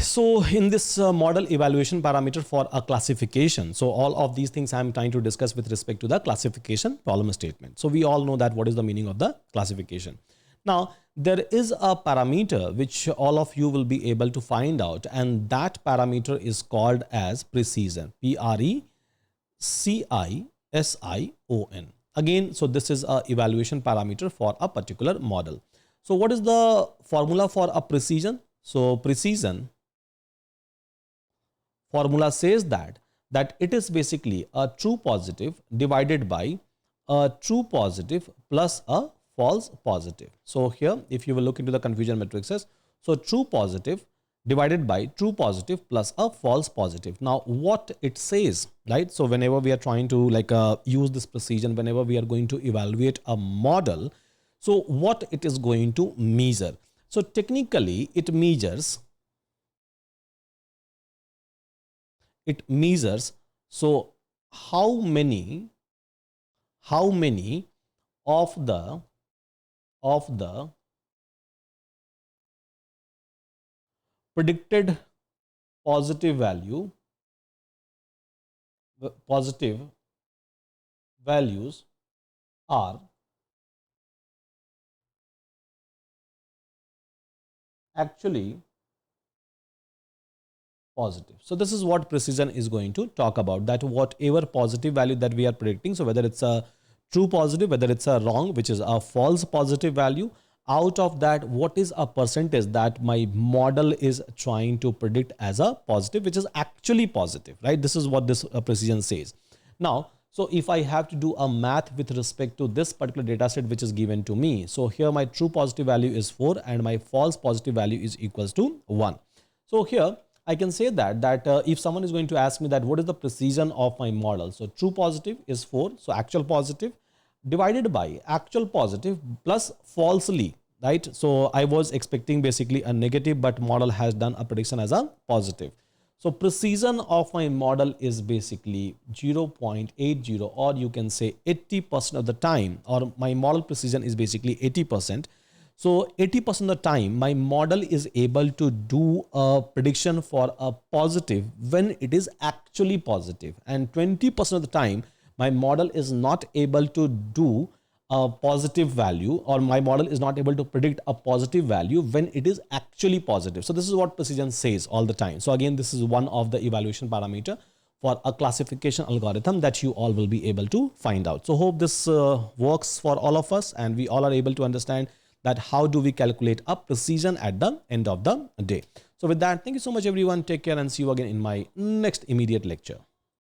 so in this model evaluation parameter for a classification, so all of these things I'm trying to discuss with respect to the classification problem statement. So we all know that what is the meaning of the classification. Now, there is a parameter which all of you will be able to find out, and that parameter is called as precision, Precision. Again, so this is a evaluation parameter for a particular model. So what is the formula for a precision? So precision formula says that it is basically a true positive divided by a true positive plus a false positive. So here, if you will look into the confusion matrices, so true positive divided by true positive plus a false positive. Now what it says, right? So whenever we are trying to use this precision, whenever we are going to evaluate a model, so what it is going to measure? So technically it measures so how many of the predicted positive values are actually positive. So this is what precision is going to talk about, that whatever positive value that we are predicting, so whether it's a true positive, whether it's a wrong, which is a false positive value, out of that, what is a percentage that my model is trying to predict as a positive, which is actually positive, right? This is what this precision says. Now, so if I have to do a math with respect to this particular data set which is given to me, so here my true positive value is 4 and my false positive value is equals to 1. So here I can say that if someone is going to ask me that what is the precision of my model, so true positive is 4, so actual positive divided by actual positive plus falsely, right? So I was expecting basically a negative, but model has done a prediction as a positive. So precision of my model is basically 0.80, or you can say 80% of the time, or my model precision is basically 80%. So 80% of the time, my model is able to do a prediction for a positive when it is actually positive. And 20% of the time, my model is not able to do a positive value, or my model is not able to predict a positive value when it is actually positive. So this is what precision says all the time. So again, this is one of the evaluation parameter for a classification algorithm that you all will be able to find out. So hope this works for all of us, and we all are able to understand that how do we calculate a precision at the end of the day. So with that, thank you so much everyone. Take care and see you again in my next immediate lecture.